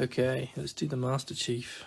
Okay, let's do the MasterChief.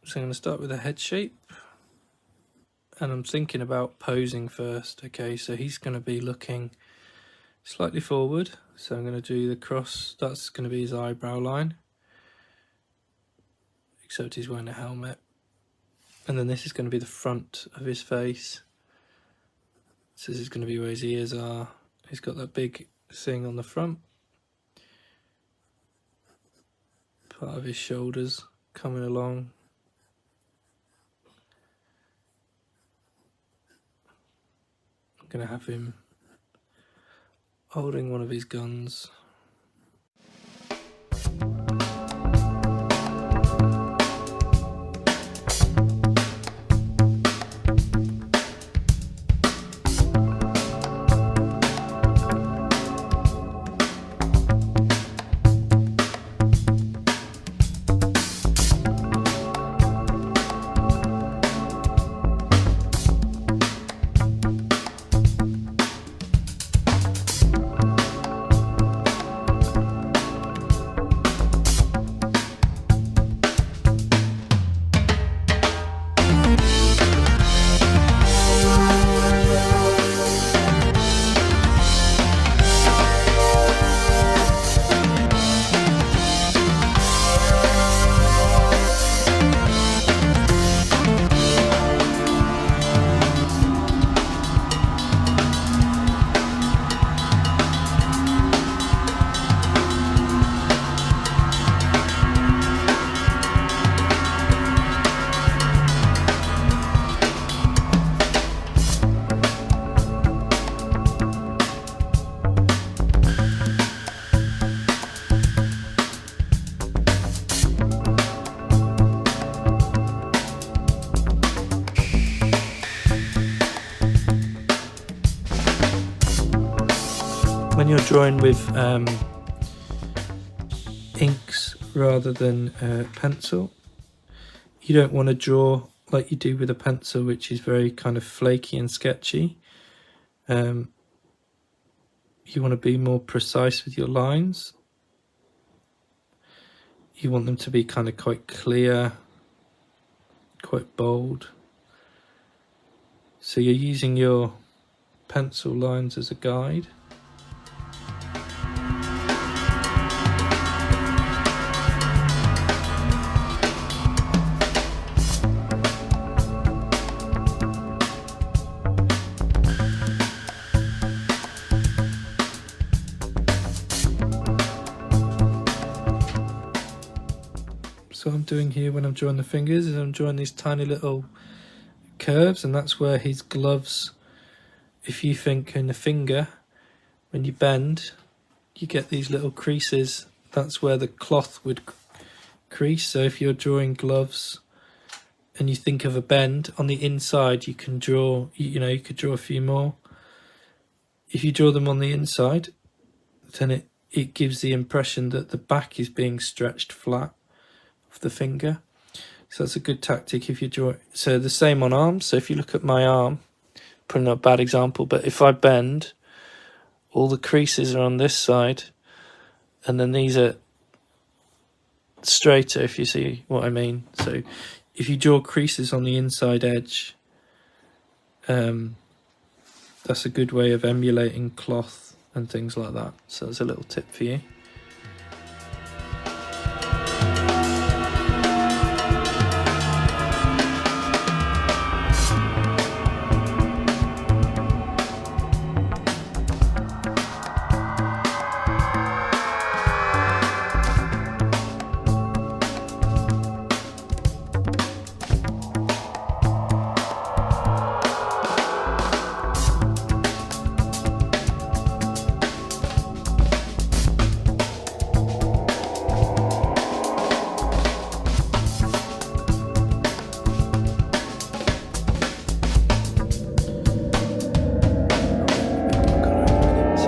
So I'm going to start with a head shape, and I'm thinking about posing first. Okay, so he's going to be looking slightly forward, so I'm going to do the cross. That's going to be his eyebrow line, except he's wearing a helmet. And then this is going to be the front of his face. So this is going to be where his ears are. He's got that big thing on the front. Part of his shoulders coming along. I'm going to have him holding one of his guns. When you're drawing with inks rather than pencil, you don't want to draw like you do with a pencil, which is very kind of flaky and sketchy. You want to be more precise with your lines. You want them to be kind of quite clear, quite bold. So you're using your pencil lines as a guide. So what I'm doing here when I'm drawing the fingers is I'm drawing these tiny little curves, and that's where his gloves, if you think in the finger, when you bend, you get these little creases. That's where the cloth would crease. So if you're drawing gloves and you think of a bend on the inside, you can draw, you could draw a few more. If you draw them on the inside, then it gives the impression that the back is being stretched flat of the finger. So that's a good tactic if you draw it. So the same on arms. So if you look at my arm, probably not a bad example, but if I bend, all the creases are on this side, and then these are straighter, if you see what I mean. So if you draw creases on the inside edge, that's a good way of emulating cloth and things like that. So that's a little tip for you.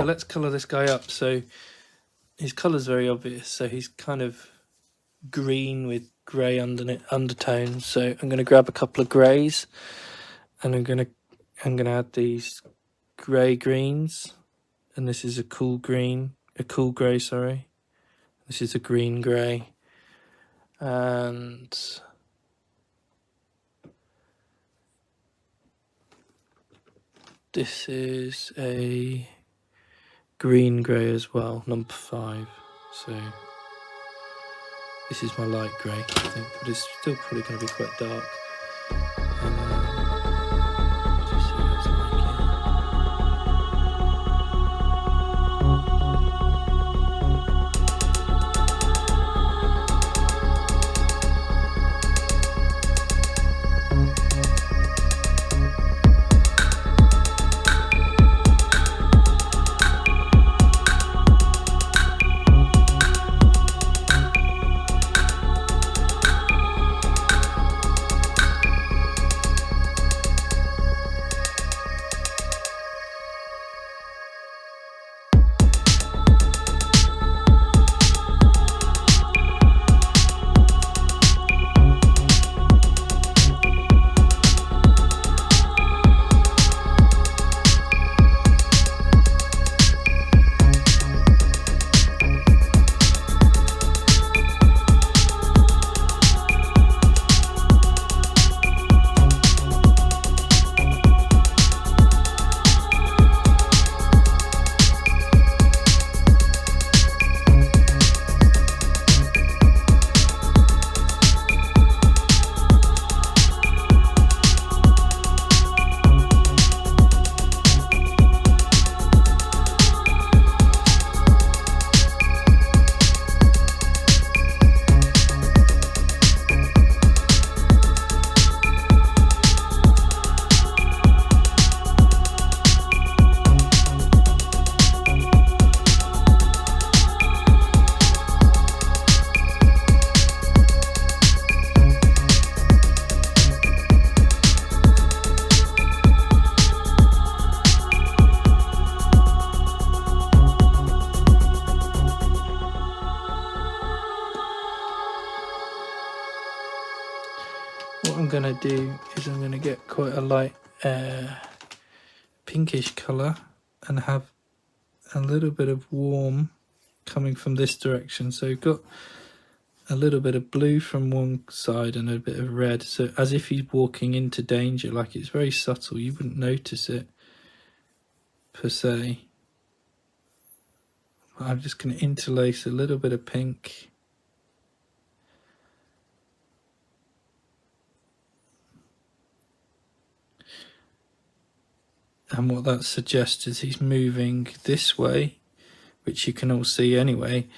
Let's colour this guy up. So his colour's very obvious. So he's kind of green with grey undertones. So I'm going to grab a couple of greys and I'm going to I'm going to add these grey greens, and this is a cool grey, sorry. This is a green grey, and this is a green grey as well, number 5. So this is my light grey, I think, but it's still probably going to be quite dark. What I'm going to do is I'm going to get quite a light pinkish colour and have a little bit of warm coming from this direction. So you've got a little bit of blue from one side and a bit of red, so as if he's walking into danger. Like, it's very subtle, you wouldn't notice it per se. I'm just going to interlace a little bit of pink. And what that suggests is he's moving this way, which you can all see anyway,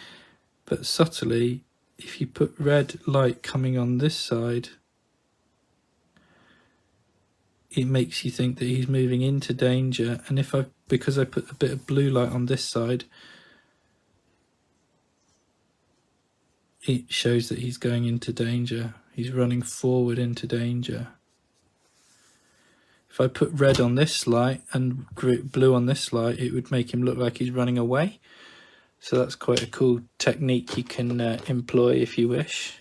but subtly, if you put red light coming on this side, it makes you think that he's moving into danger. And because I put a bit of blue light on this side, it shows that he's going into danger. He's running forward into danger. If I put red on this light and blue on this light, it would make him look like he's running away. So that's quite a cool technique you can employ if you wish.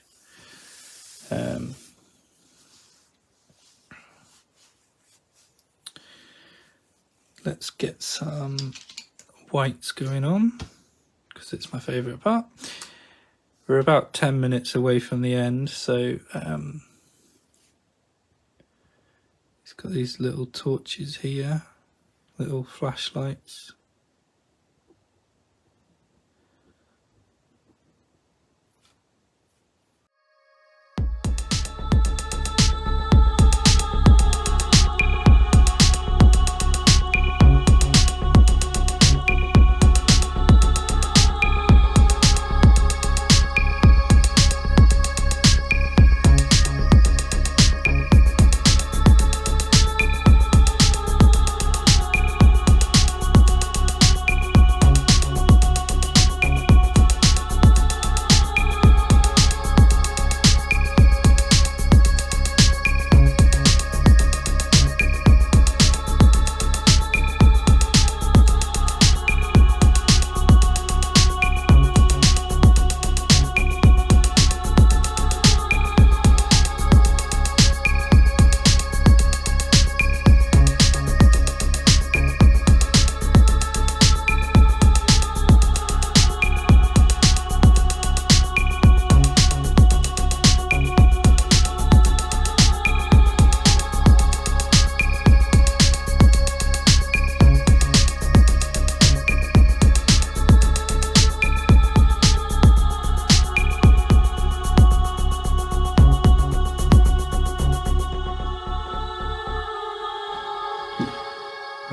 Let's get some whites going on, because it's my favourite part. We're about 10 minutes away from the end, so it's got these little torches here, little flashlights.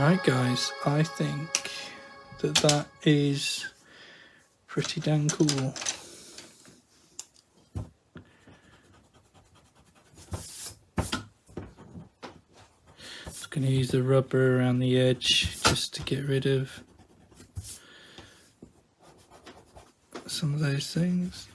Right guys, I think that is pretty damn cool. Just going to use the rubber around the edge just to get rid of some of those things.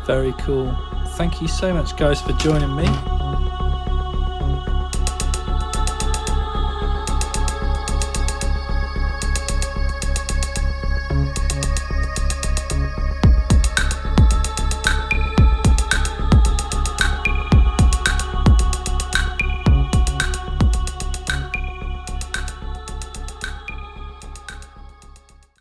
Very cool. Thank you so much guys for joining me.